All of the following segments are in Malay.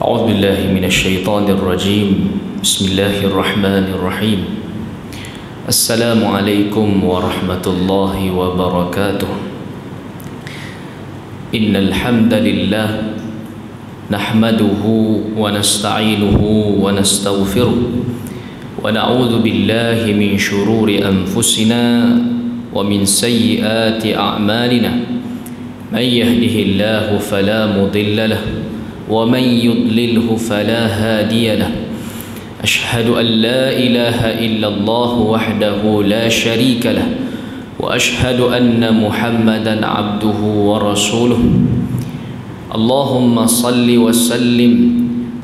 أعوذ بالله من الشيطان الرجيم بسم الله الرحمن الرحيم السلام عليكم ورحمة الله وبركاته إن الحمد لله نحمده ونستعينه ونستغفره ونعوذ بالله من شرور أنفسنا ومن سيئات أعمالنا من يهده الله فلا مضل له ومن يضلله فلا هادي له أشهد أن لا إله إلا الله وحده لا شريك له وأشهد أن محمدا عبده ورسوله اللهم صل وسلم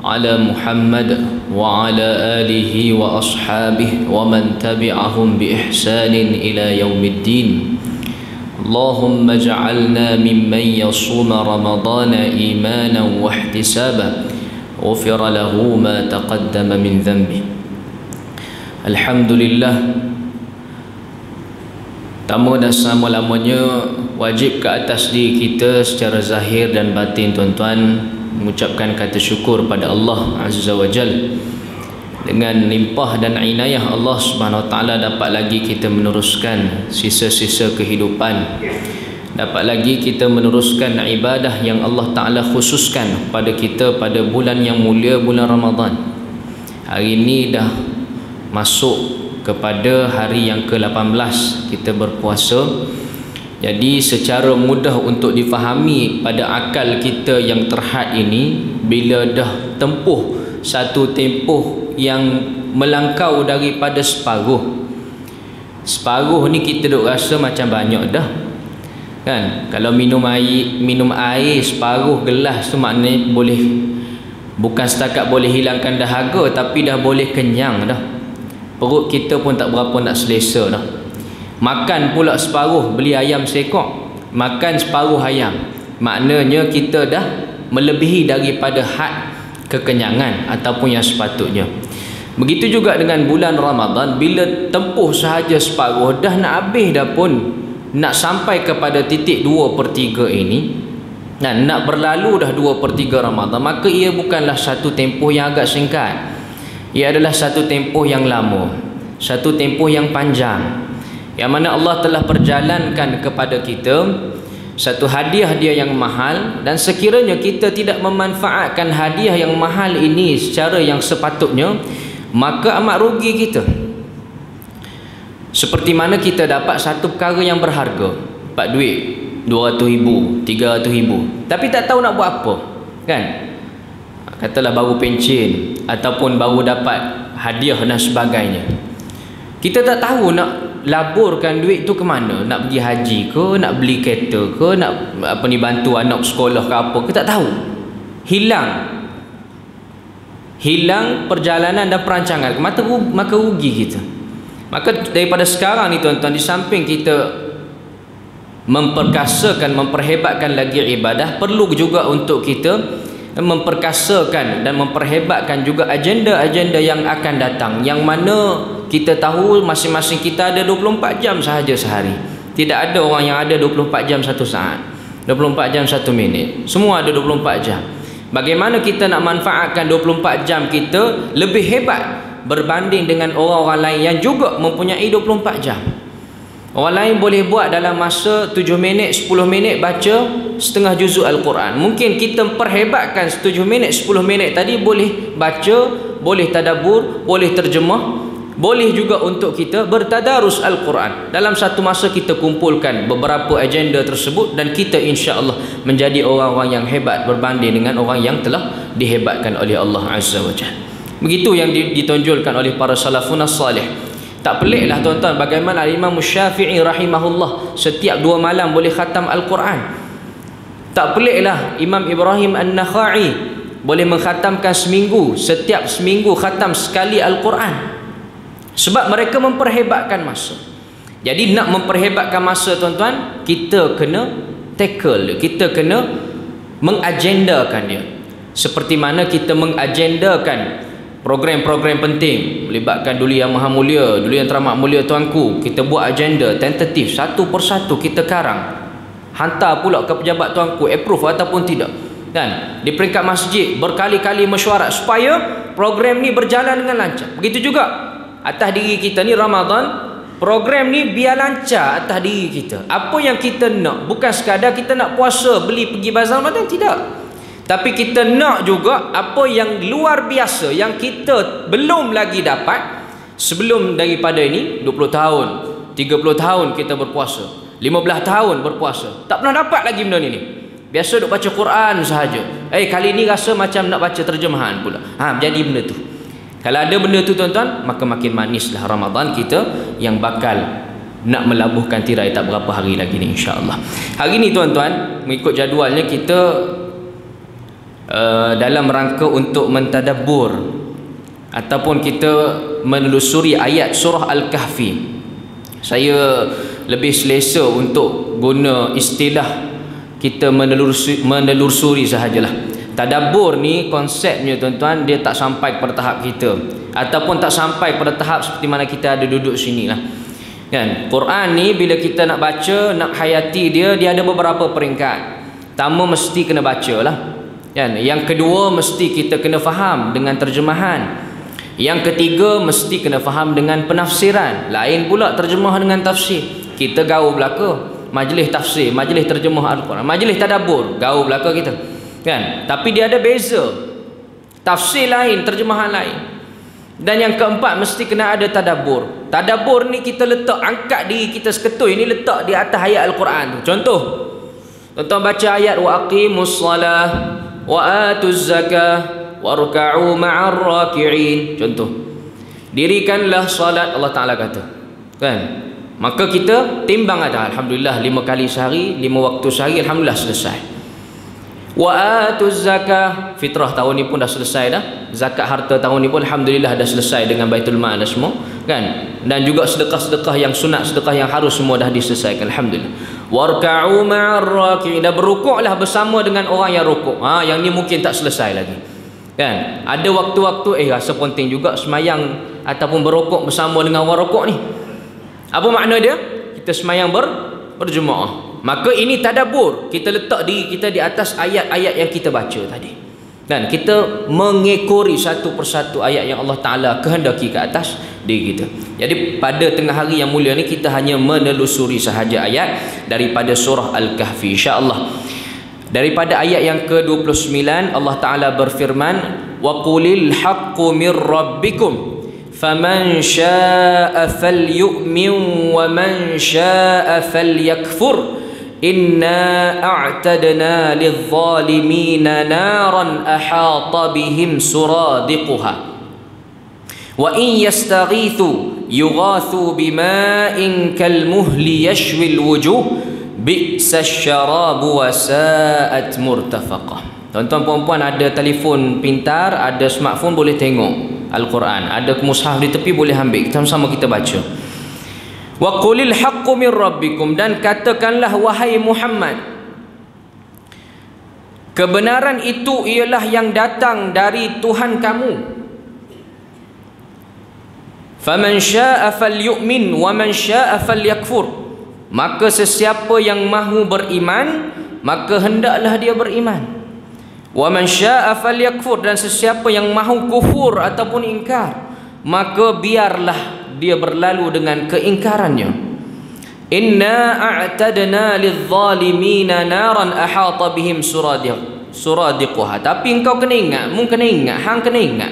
على محمد وعلى آله وأصحابه ومن تبعهم بإحسان إلى يوم الدين اللهم اجعلنا ممن يصوم رمضان إيمانا واحتسابا غفر له ما تقدم من ذنبه. Alhamdulillah, tamu dan selama-lamanya wajib ke atas diri kita secara zahir dan batin tuan-tuan mengucapkan kata syukur pada Allah Azza wa Jal. Dengan limpah dan inayah Allah Subhanahu wa taala dapat lagi kita meneruskan sisa-sisa kehidupan. Dapat lagi kita meneruskan ibadah yang Allah Taala khususkan pada kita pada bulan yang mulia, bulan Ramadan. Hari ini dah masuk kepada hari yang ke-18 kita berpuasa. Jadi secara mudah untuk difahami pada akal kita yang terhad ini, bila dah tempuh satu tempoh yang melangkau daripada separuh ni kita duk rasa macam banyak dah kan. Kalau minum air separuh gelas tu maknanya boleh, bukan setakat boleh hilangkan dahaga, tapi dah boleh kenyang dah. Perut kita pun tak berapa nak selesa dah. Makan pula separuh, beli ayam seekor, makan separuh ayam, maknanya kita dah melebihi daripada had kekenyangan ataupun yang sepatutnya. Begitu juga dengan bulan Ramadan, bila tempuh sahaja separuh dah nak habis dah pun, nak sampai kepada titik 2/3 ini dan nak berlalu dah 2/3 Ramadan, maka ia bukanlah satu tempoh yang agak singkat. Ia adalah satu tempoh yang lama, satu tempoh yang panjang, yang mana Allah telah perjalankan kepada kita satu hadiah dia yang mahal, dan sekiranya kita tidak memanfaatkan hadiah yang mahal ini secara yang sepatutnya, maka amat rugi kita. Seperti mana kita dapat satu perkara yang berharga, dapat duit 200,000, 300,000, tapi tak tahu nak buat apa kan. Katalah baru pencen ataupun baru dapat hadiah dan sebagainya, kita tak tahu nak laburkan duit tu ke mana, nak pergi haji ke, nak beli kereta ke, nak bantu anak sekolah ke apa ke, tak tahu. Hilang perjalanan dan perancangan, maka rugi kita. Maka daripada sekarang ni tuan-tuan, di samping kita memperkasakan, memperhebatkan lagi ibadah, perlu juga untuk kita memperkasakan dan memperhebatkan juga agenda-agenda yang akan datang, yang mana kita tahu masing-masing kita ada 24 jam sahaja sehari. Tidak ada orang yang ada 24 jam 1 saat, 24 jam 1 minit. Semua ada 24 jam. Bagaimana kita nak manfaatkan 24 jam kita lebih hebat berbanding dengan orang-orang lain yang juga mempunyai 24 jam. Orang lain boleh buat dalam masa 7 minit, 10 minit baca setengah juzuk Al-Quran. Mungkin kita perhebatkan 7 minit, 10 minit tadi boleh baca, boleh tadabbur, boleh terjemah, boleh juga untuk kita bertadarus Al-Quran. Dalam satu masa kita kumpulkan beberapa agenda tersebut, dan kita insya-Allah menjadi orang-orang yang hebat berbanding dengan orang yang telah dihebatkan oleh Allah Azza wa Jalla. Begitu yang ditonjolkan oleh para salafun as-salih. Tak peliklah tuan-tuan bagaimana Imam Syafi'i rahimahullah setiap 2 malam boleh khatam Al-Quran. Tak peliklah Imam Ibrahim An-Nakhai boleh mengkhatamkan seminggu, setiap seminggu khatam sekali Al-Quran. Sebab mereka memperhebatkan masa. Jadi nak memperhebatkan masa tuan-tuan, kita kena tackle, kita kena mengagendakan dia. Seperti mana kita mengagendakan program-program penting melibatkan Duli Yang Maha Mulia, Duli Yang Teramat Mulia Tuanku. Kita buat agenda tentatif, satu persatu kita karang, hantar pula ke pejabat tuanku, approve ataupun tidak. Kan? Di peringkat masjid berkali-kali mesyuarat supaya program ni berjalan dengan lancar. Begitu juga atas diri kita ni Ramadan, program ni biar lancar atas diri kita. Apa yang kita nak, bukan sekadar kita nak puasa beli pergi bazar Ramadan, tidak. Tapi kita nak juga apa yang luar biasa yang kita belum lagi dapat sebelum daripada ini. 20 tahun, 30 tahun kita berpuasa, 15 tahun berpuasa, tak pernah dapat lagi benda ni. Biasa duk baca Quran sahaja. Kali ni rasa macam nak baca terjemahan pula. Jadi benda tu. Kalau ada benda tu tuan-tuan, maka makin manislah Ramadan kita yang bakal nak melabuhkan tirai tak berapa hari lagi ni, insya-Allah. Hari ni tuan-tuan, mengikut jadualnya kita dalam rangka untuk mentadabbur ataupun kita menelusuri ayat surah Al-Kahfi. Saya lebih selesa untuk guna istilah kita menelusuri sahajalah. Tadabbur ni konsepnya tuan-tuan, dia tak sampai pada tahap kita, ataupun tak sampai pada tahap seperti mana kita ada duduk sini lah. Kan? Quran ni bila kita nak baca, nak hayati dia ada beberapa peringkat. Pertama mesti kena baca lah. Kan? Yang kedua mesti kita kena faham dengan terjemahan. Yang ketiga mesti kena faham dengan penafsiran. Lain pula terjemah dengan tafsir. Kita gaul belaka majlis tafsir, majlis terjemah Al-Quran, majlis tadabbur, gaul belaka kita. Kan? Tapi dia ada beza. Tafsir lain, terjemahan lain. Dan yang keempat mesti kena ada tadabbur. Tadabbur ni kita letak, angkat diri kita seketui ni, letak di atas ayat Al-Quran tu. Contoh, tuan-tuan baca ayat wa aqimus salah wa atuz zakah warka'u ma'ar raki'in. Contoh, dirikanlah salat, Allah Ta'ala kata. Kan? Maka kita timbang ada, alhamdulillah 5 kali sehari, 5 waktu sehari, alhamdulillah selesai. Wa atuz zakah, fitrah tahun ni pun dah selesai dah. Zakat harta tahun ni pun alhamdulillah dah selesai dengan Baitul Mal dah semua, kan? Dan juga sedekah-sedekah yang sunat, sedekah yang harus semua dah diselesaikan, alhamdulillah. Warka'u ma'ar raki'in, dah berrukuklah bersama dengan orang yang rukuk. Yang ni mungkin tak selesai lagi. Kan? Ada waktu-waktu rasa penting juga semayang ataupun berrukuk bersama dengan orang rukuk ni. Apa makna dia? Kita semayang berjemaah. Maka ini tadabbur. Kita letak diri kita di atas ayat-ayat yang kita baca tadi. Dan kita mengekori satu persatu ayat yang Allah Ta'ala kehendaki ke atas diri kita. Jadi pada tengah hari yang mulia ni kita hanya menelusuri sahaja ayat daripada surah Al-Kahfi, insya-Allah. Daripada ayat yang ke-29 Allah Ta'ala berfirman, wa qulil haqqu mir rabbikum faman syaa'a falyu'min wa man syaa'a falyakfur inna a'tadna lidh-dhalimina naran ahata bihim suradiquha wa in yastaghithu yughathu bima'in kalmuhli yashwil wujuh bi'sasy syarabu wa sa'at murtafaqah. Tuan-tuan puan-puan ada telefon pintar, ada smartphone, boleh tengok Al-Quran, ada mushaf di tepi, boleh ambil sama-sama kita baca. Wa qulil haqqu min rabbikum, dan katakanlah wahai Muhammad, kebenaran itu ialah yang datang dari Tuhan kamu. Faman syaa'a falyu'min wa man syaa'a falyakfur, maka sesiapa yang mahu beriman maka hendaklah dia beriman. Wa man syaa'a falyakfur, dan sesiapa yang mahu kufur ataupun ingkar maka biarlah dia berlalu dengan keingkarannya. Inna a'tadna lidh-dhalimina naran ahata bihim suradiquha. Tapi engkau kena ingat, hang kena ingat,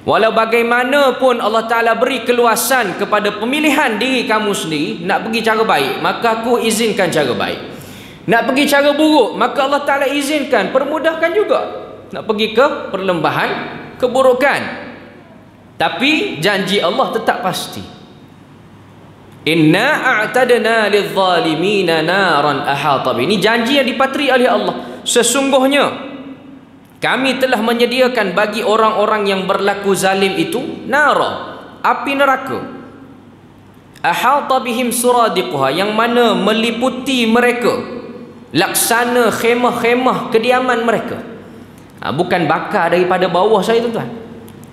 walau bagaimanapun Allah Ta'ala beri keluasan kepada pemilihan diri kamu sendiri, nak pergi cara baik maka aku izinkan cara baik, nak pergi cara buruk maka Allah Ta'ala izinkan, permudahkan juga, nak pergi ke perlembahan keburukan. Tapi janji Allah tetap pasti. Inna a'tadna lidh-dhalimina naran ahata bihim. Ini janji yang dipatri oleh Allah. Sesungguhnya kami telah menyediakan bagi orang-orang yang berlaku zalim itu nara, api neraka. Ahata bihim suradiquha, yang mana meliputi mereka laksana khemah-khemah kediaman mereka. Bukan bakar daripada bawah saya, tuan-tuan.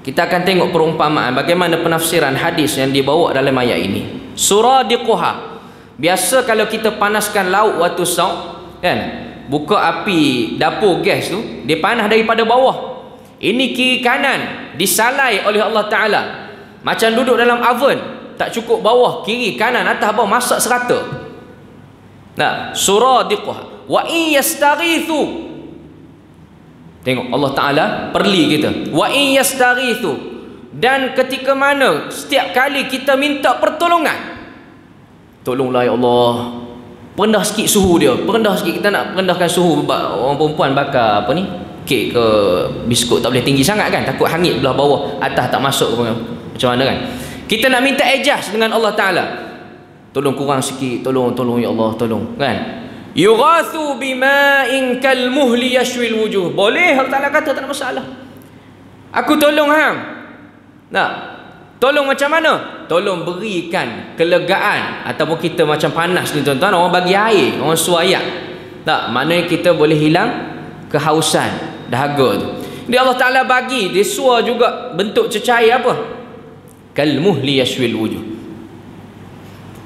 Kita akan tengok perumpamaan bagaimana penafsiran hadis yang dibawa dalam ayat ini. Suradiquha, biasa kalau kita panaskan lauk waktu saum, kan, buka api dapur gas tu, dia panas daripada bawah. Ini kiri kanan disalai oleh Allah Ta'ala. Macam duduk dalam oven, tak cukup bawah, kiri, kanan, atas, bawah, masak serata. Nah, suradiqah. Wa in yastaghithu. Tengok Allah Ta'ala perli kita. Wa in yastaghithu. Dan ketika mana setiap kali kita minta pertolongan, tolonglah ya Allah, rendah sikit suhu dia, rendah sikit. Kita nak rendahkan suhu. Orang perempuan bakar apa ni, kek ke biskut, tak boleh tinggi sangat kan, takut hangit belah bawah, atas tak masuk ke, macam mana kan. Kita nak minta adjust dengan Allah Ta'ala, tolong kurang sikit, tolong ya Allah, tolong kan. Yughathu bima'in kalmuhli yashwil wujuh. Boleh, Allah Ta'ala kata tak ada masalah. Aku tolong hang. Nak tolong macam mana? Tolong berikan kelegaan. Ataupun kita macam panas ni tuan-tuan, orang bagi air, orang suayak. Tak, maknanya kita boleh hilang kehausan, dahaga tu. Dia Allah Ta'ala bagi, dia suar juga bentuk cecair apa? Kalmuhli yashwil wujuh.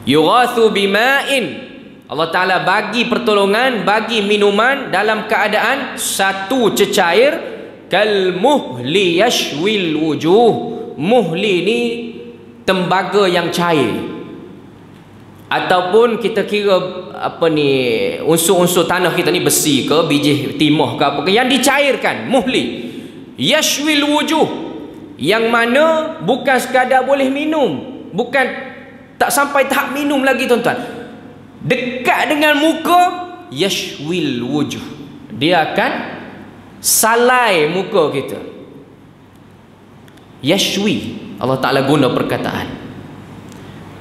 Yughathu bima'in. Allah Ta'ala bagi pertolongan, bagi minuman dalam keadaan satu cecair. Kalmuhli yashwil wujuh. Muhli ni tembaga yang cair, ataupun kita kira apa ni, unsur-unsur tanah kita ni, besi ke, biji timah ke apa ke, yang dicairkan. Muhli yashwil wujuh, yang mana bukan sekadar boleh minum, bukan tak sampai tahap minum lagi tuan-tuan, dekat dengan muka. Yashwil wujuh, dia akan salai muka kita. Yashwi, Allah Ta'ala guna perkataan.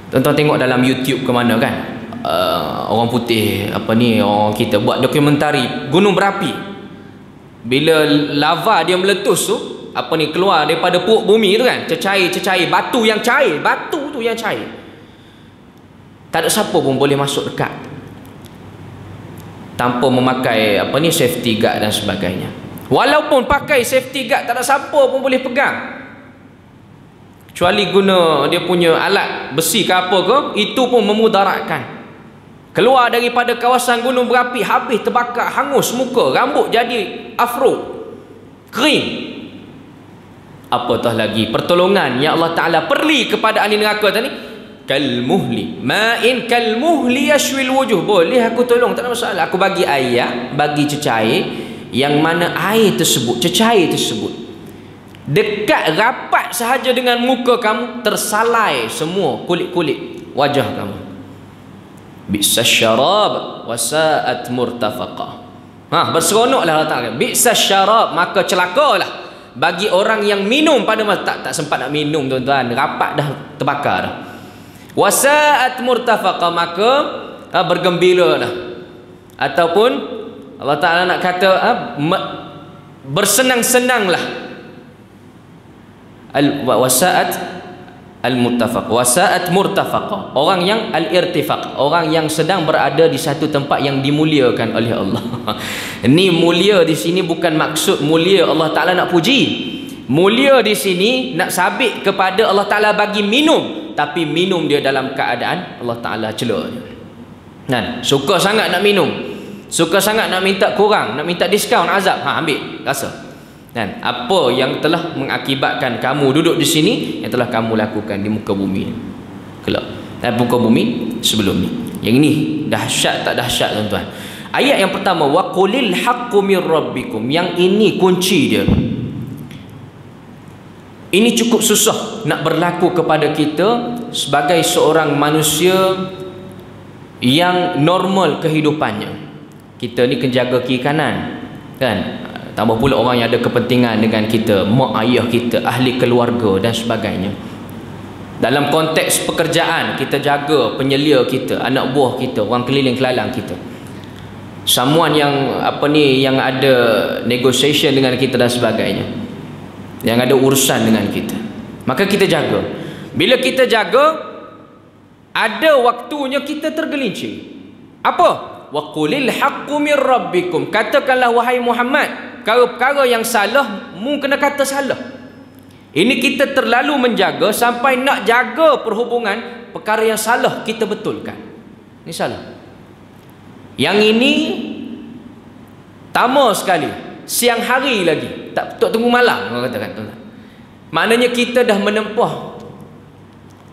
Tuan-tuan tengok dalam YouTube ke mana kan, orang putih apa ni, orang kita buat dokumentari gunung berapi. Bila lava dia meletus tu, apa ni, keluar daripada perut bumi tu kan, cecair, batu yang cair, batu tu yang cair. Tak ada siapa pun boleh masuk dekat tanpa memakai apa ni, safety guard dan sebagainya. Walaupun pakai safety guard, tak ada siapa pun boleh pegang, kecuali guna dia punya alat besi ke apa ke, itu pun memudaratkan. Keluar daripada kawasan gunung berapi, habis terbakar, hangus muka, rambut jadi afro, kering. Apatah lagi pertolongan yang Allah Ta'ala perli kepada ahli neraka tadi. Kalmuhli, ma'in kalmuhli yashwil wujuh. Boleh aku tolong, tak ada masalah. Aku bagi air, bagi cecair, yang mana air tersebut, cecair tersebut dekat rapat sahaja dengan muka kamu, tersalai semua kulit-kulit wajah kamu. Bi'sa syarab wa sa'at murtafaqah. Berseronoklah Allah Ta'ala. Bi'sa syarab, maka celakalah bagi orang yang minum pada masa tak sempat nak minum tuan-tuan, rapat dah terbakar dah. Wa sa'at murtafaqah, maka bergembiralah, ataupun Allah Ta'ala nak kata bersenang-senanglah. Wasa'at al-muttafaq, wasa'at murtafaqah, orang yang al-irtifaq, orang yang sedang berada di satu tempat yang dimuliakan oleh Allah. Ini mulia di sini bukan maksud mulia Allah Ta'ala nak puji. Mulia di sini nak sabit kepada Allah Ta'ala bagi minum, tapi minum dia dalam keadaan Allah Ta'ala cela. Kan, suka sangat nak minum, suka sangat nak minta kurang, nak minta diskaun, azab, ambil, rasa. Dan apa yang telah mengakibatkan kamu duduk di sini, yang telah kamu lakukan di muka bumi kelak, dan muka bumi sebelum ni. Yang ini dahsyat tak dahsyat tuan-tuan. Ayat yang pertama, wa qulil haqqu mir rabbikum, yang ini kunci dia. Ini cukup susah nak berlaku kepada kita sebagai seorang manusia yang normal kehidupannya. Kita ni kena jaga kiri kanan kan, tambah pula orang yang ada kepentingan dengan kita, mak ayah kita, ahli keluarga dan sebagainya. Dalam konteks pekerjaan, kita jaga penyelia kita, anak buah kita, orang keliling kelalang kita, someone yang apa ni, yang ada negotiation dengan kita dan sebagainya, yang ada urusan dengan kita, maka kita jaga. Bila kita jaga, ada waktunya kita tergelincir. Apa? Wa qulil haqqu mir rabbikum, katakanlah wahai Muhammad, perkara-perkara yang salah mu kena kata salah. Ini kita terlalu menjaga sampai nak jaga perhubungan, perkara yang salah kita betulkan. Ini salah. Yang ini Pertama sekali, siang hari lagi, tak tunggu malam orang katakan, tuan. Maknanya kita dah menempuh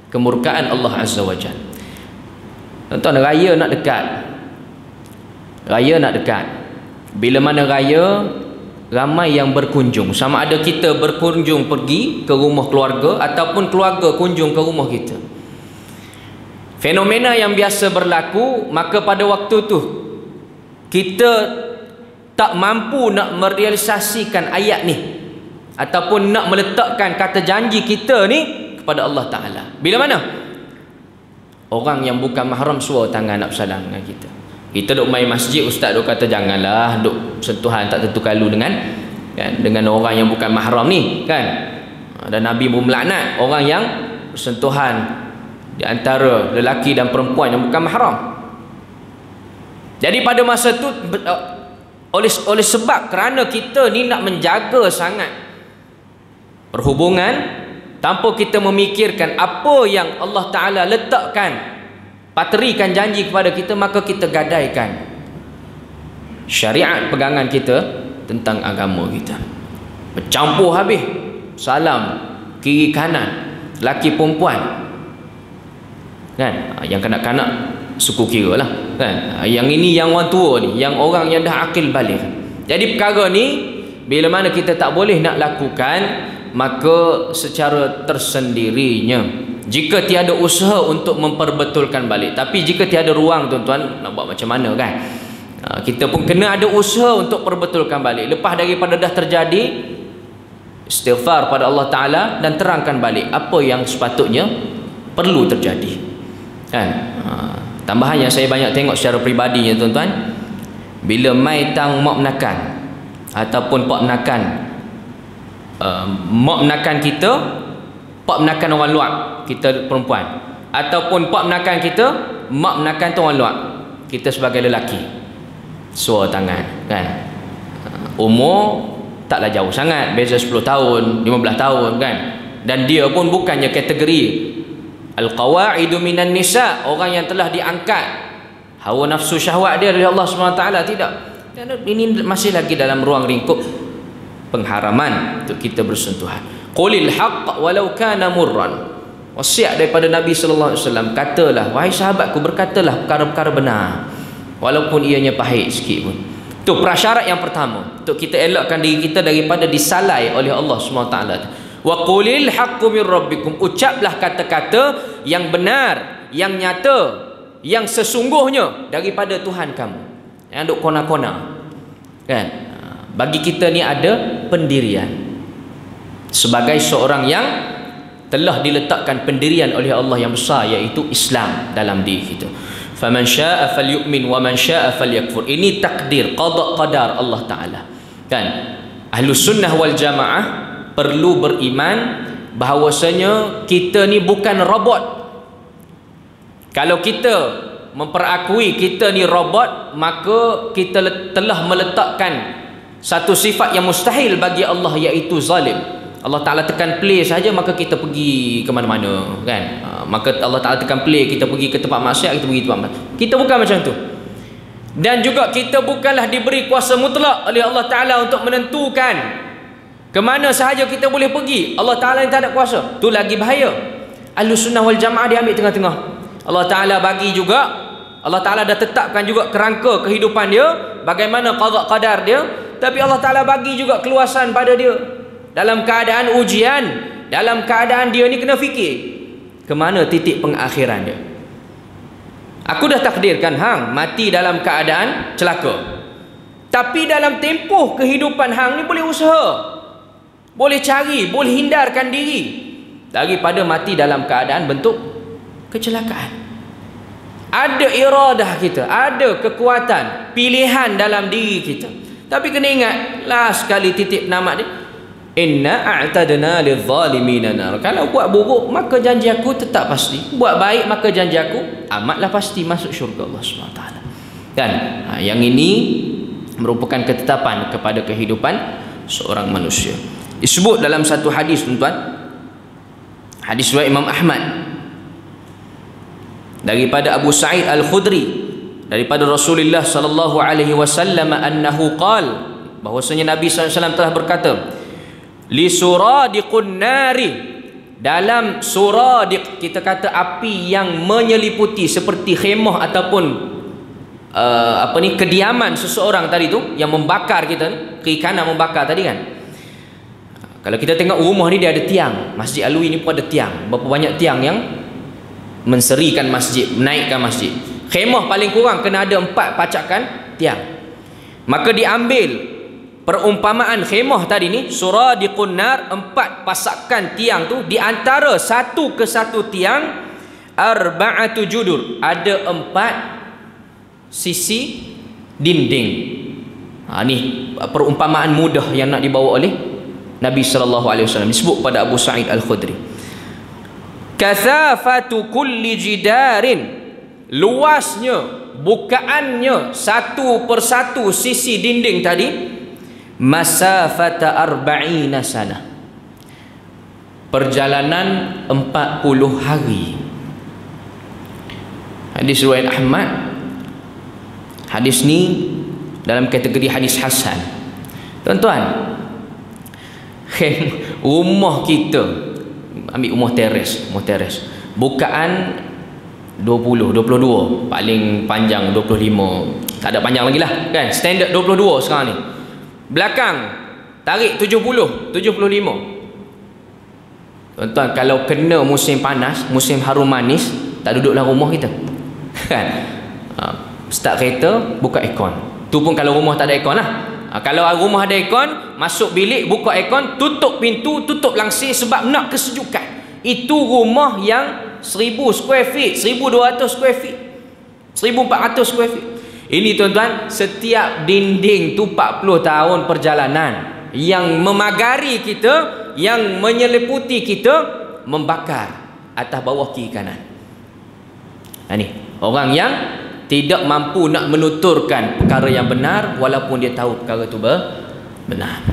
kemurkaan Allah Azza wa Jalla. Tuan-tuan, raya nak dekat. Raya nak dekat. Bila mana raya, ramai yang berkunjung. Sama ada kita berkunjung pergi ke rumah keluarga ataupun keluarga kunjung ke rumah kita. Fenomena yang biasa berlaku, maka pada waktu tu kita tak mampu nak merealisasikan ayat ni ataupun nak meletakkan kata janji kita ni kepada Allah Ta'ala. Bila mana? Orang yang bukan mahram suara tangan nak bersalam dengan kita. Kita duk main masjid, ustaz duk kata janganlah duk sentuhan tak tentu kalu dengan orang yang bukan mahram ni kan. Dan Nabi pun melaknat orang yang bersentuhan di antara lelaki dan perempuan yang bukan mahram. Jadi pada masa tu oleh sebab kerana kita ni nak menjaga sangat perhubungan tanpa kita memikirkan apa yang Allah Ta'ala letakkan, paterikan janji kepada kita, maka kita gadaikan syariat pegangan kita tentang agama kita. Bercampur habis salam kiri kanan, laki perempuan kan. Yang kanak-kanak suku kira lah kan. Yang ini yang orang tua ni, yang orang yang dah akil balik. Jadi perkara ni bila mana kita tak boleh nak lakukan, maka secara tersendirinya, jika tiada usaha untuk memperbetulkan balik. Tapi jika tiada ruang, tuan-tuan, nak buat macam mana kan? Kita pun kena ada usaha untuk perbetulkan balik. Lepas daripada dah terjadi, istighfar pada Allah Ta'ala dan terangkan balik apa yang sepatutnya perlu terjadi kan. Tambahan yang saya banyak tengok secara peribadinya, tuan-tuan, bila mai tang mak menakan ataupun pak menakan, mak menakan kita, pak menakan orang luar, kita perempuan, ataupun pak menakan kita, mak menakan tu orang luar, kita sebagai lelaki, suara tangan kan. Umur taklah jauh sangat, beza 10 tahun 15 tahun kan. Dan dia pun bukannya kategori al-qawaidu minan nisa, orang yang telah diangkat hawa nafsu syahwat dia dari Allah SWT. Tidak, ini masih lagi dalam ruang lingkup pengharaman untuk kita bersentuhan. Qulil haqq walau kana murran. Wasiat daripada Nabi sallallahu alaihi wasallam, katalah wahai sahabatku, berkatalah perkara-perkara benar walaupun ianya pahit sikit pun. Itu prasyarat yang pertama untuk kita elakkan diri kita daripada disalai oleh Allah SWT. Wa qulil haqqu mir rabbikum, ucaplah kata-kata yang benar, yang nyata, yang sesungguhnya daripada Tuhan kamu. Yang duk kona-kona kan. Bagi kita ni ada pendirian sebagai seorang yang telah diletakkan pendirian oleh Allah yang besar, iaitu Islam dalam diri kita. Faman syaa'a falyu'min wa man syaa'a falyakfur. Ini takdir, qada qadar Allah Ta'ala kan. Ahlus sunnah wal jamaah perlu beriman bahawasanya kita ni bukan robot. Kalau kita memperakui kita ni robot, maka kita telah meletakkan satu sifat yang mustahil bagi Allah, iaitu zalim. Allah Ta'ala tekan play saja maka kita pergi ke mana-mana kan. Maka Allah Ta'ala tekan play, kita pergi ke tempat maksiat, kita pergi tempat maksiat. Kita bukan macam tu. Dan juga kita bukanlah diberi kuasa mutlak oleh Allah Ta'ala untuk menentukan ke mana sahaja kita boleh pergi. Allah Ta'ala yang tak ada kuasa, tu lagi bahaya. Ahlus sunnah wal jamaah dia ambil tengah-tengah. Allah Ta'ala bagi juga, Allah Ta'ala dah tetapkan juga kerangka kehidupan dia, bagaimana qada qadar dia. Tapi Allah Ta'ala bagi juga keluasan pada dia. Dalam keadaan ujian, dalam keadaan dia ni kena fikir ke mana titik pengakhiran dia. Aku dah takdirkan hang mati dalam keadaan celaka, tapi dalam tempoh kehidupan hang ni boleh usaha, boleh cari, boleh hindarkan diri daripada mati dalam keadaan bentuk kecelakaan. Ada iradah kita, ada kekuatan pilihan dalam diri kita. Tapi kena ingat, last sekali titik penamat dia, inna a'tadna lidh-dhalimina nar. Kalau buat buruk maka janji aku tetap pasti, buat baik maka janji aku amatlah pasti masuk syurga Allah SWT kan. Yang ini merupakan ketetapan kepada kehidupan seorang manusia. Disebut dalam satu hadis, tuan-tuan, hadis riwayat Imam Ahmad daripada Abu Sa'id Al-Khudri daripada Rasulullah sallallahu alaihi wasallam annahu qala, bahwasanya Nabi sallallahu alaihi wasallam telah berkata, li suradiqun nari, dalam suradiq kita kata api yang menyeliputi seperti khemah ataupun kediaman seseorang tadi tu yang membakar kita, kiri kanan membakar tadi kan. Kalau kita tengok rumah ni dia ada tiang, Masjid Alwi ni pun ada tiang, berapa banyak tiang yang menserikan masjid, menaikkan masjid. Khemah paling kurang kena ada 4 pacakan tiang. Maka diambil perumpamaan khemah tadi ni, suradiqun nar, 4 pasakan tiang tu, di antara satu ke satu tiang arba'atu judur, ada 4 sisi dinding. Ni perumpamaan mudah yang nak dibawa oleh Nabi sallallahu alaihi wasallam, disebut pada Abu Sa'id Al-Khudri. Kathafatu kulli jidarin, luasnya, bukaannya satu persatu sisi dinding tadi, masafata arba'ina sana, perjalanan 40 hari. Hadis riwayat Ahmad. Hadis ni dalam kategori hadis hasan. Tuan-tuan, rumah kita, ambil rumah teres, bukaan 20, 22, paling panjang 25, tak ada panjang lagi lah kan, standard 22 sekarang ni. Belakang tarik 70, 75. Tuan-tuan, kalau kena musim panas, musim harum manis, tak duduk dalam rumah kita kan. Start kereta, buka aircon. Tu pun kalau rumah tak ada aircon lah. Kalau rumah ada aircon, masuk bilik, buka aircon, tutup pintu, tutup langsir sebab nak kesejukan. Itu rumah yang 1000 square feet, 1200 square feet, 1400 square feet. Ini tuan-tuan, setiap dinding tu 40 tahun perjalanan yang memagari kita, yang menyeliputi kita, membakar atas bawah kiri kanan. Ini orang yang tidak mampu nak menuturkan perkara yang benar walaupun dia tahu perkara itu benar.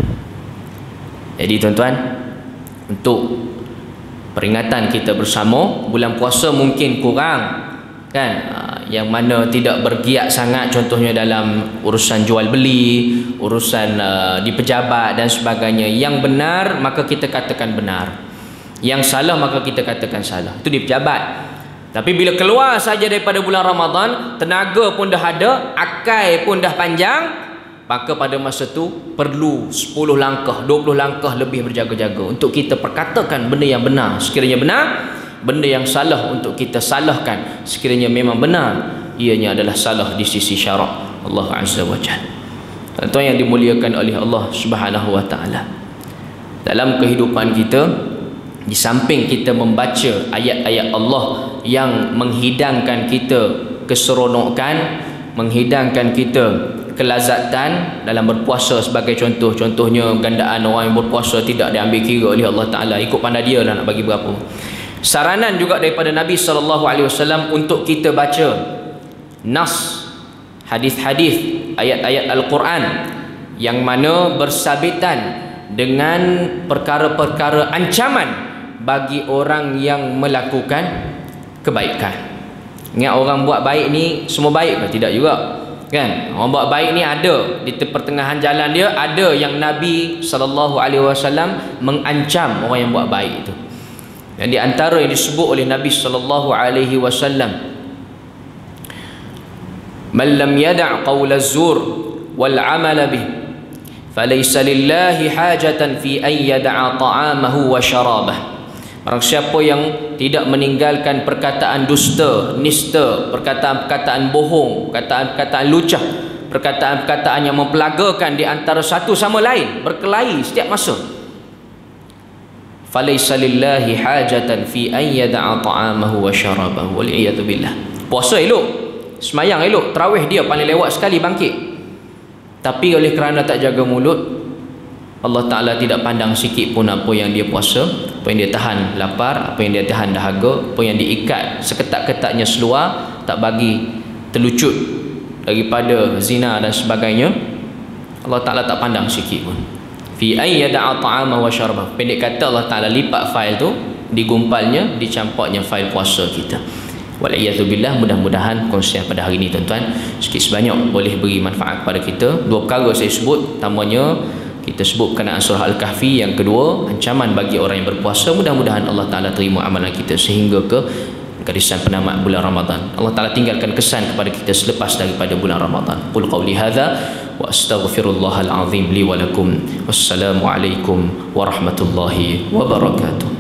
Jadi tuan-tuan, untuk peringatan kita bersama, bulan puasa mungkin kurang kan, yang mana tidak bergiat sangat, contohnya dalam urusan jual beli, urusan di pejabat dan sebagainya. Yang benar maka kita katakan benar, yang salah maka kita katakan salah. Itu di pejabat. Tapi bila keluar saja daripada bulan Ramadan, tenaga pun dah ada, akal pun dah panjang, maka pada masa tu perlu 10 langkah, 20 langkah lebih berjaga-jaga untuk kita perkatakan benda yang benar sekiranya benar, benda yang salah untuk kita salahkan sekiranya memang benar, ianya adalah salah di sisi syarak Allah Azza wa Jalla. Tuan yang dimuliakan oleh Allah Subhanahu wa taala, dalam kehidupan kita, di samping kita membaca ayat-ayat Allah yang menghidangkan kita keseronokan, menghidangkan kita kelazatan dalam berpuasa sebagai contoh, contohnya gandaan orang yang berpuasa tidak diambil kira oleh Allah Ta'ala, ikut pandai dia lah nak bagi berapa. Saranan juga daripada Nabi SAW untuk kita baca nas, hadis-hadis, ayat-ayat Al-Quran yang mana bersabitan dengan perkara-perkara ancaman bagi orang yang melakukan kebaikan. Ingat, orang buat baik ni semua baik ke? Tidak juga kan. Orang buat baik ni ada di pertengahan jalan dia, ada yang Nabi SAW mengancam orang yang buat baik itu. Dan di antara yang disebut oleh Nabi SAW, man lam yada' qawla az-zur wal 'amala bih falaysa lillahi hajatan fi an yada'a ta'amahu wa syarabah. Barang siapa yang tidak meninggalkan perkataan dusta, nista, perkataan-perkataan bohong, perkataan-perkataan lucah, perkataan-perkataan yang mempelagakan di antara satu sama lain, berkelahi setiap masa, falaysa lillahi hajatan fi an yada'a ta'amahu wa syarabahu wal iyadu billah. Puasa elok, semayang elok, tarawih dia paling lewat sekali bangkit, tapi oleh kerana tak jaga mulut, Allah Ta'ala tidak pandang sikit pun apa yang dia puasa, apa yang dia tahan lapar, apa yang dia tahan dahaga, apa yang diikat seketat-ketatnya seluar, tak bagi terlucut daripada zina dan sebagainya. Allah Ta'ala tak pandang sikit pun. Fi ayyada'a ta'ama wa syarabah. Pendek kata, Allah Ta'ala lipat fail tu, digumpalnya, dicampaknya fail puasa kita. Wal'iyadzubillah, mudah-mudahan kongsian pada hari ini tuan-tuan sikit sebanyak boleh beri manfaat kepada kita. Dua perkara saya sebut, pertamanya kita sebut berkenaan surah Al-Kahfi, yang kedua ancaman bagi orang yang berpuasa. Mudah-mudahan Allah Ta'ala terima amalan kita sehingga ke garisan penamat bulan Ramadan. Allah Ta'ala tinggalkan kesan kepada kita selepas daripada bulan Ramadan. Qul qawli hadza wa astaghfirullahal azim li wa lakum. Wassalamualaikum warahmatullahi wabarakatuh.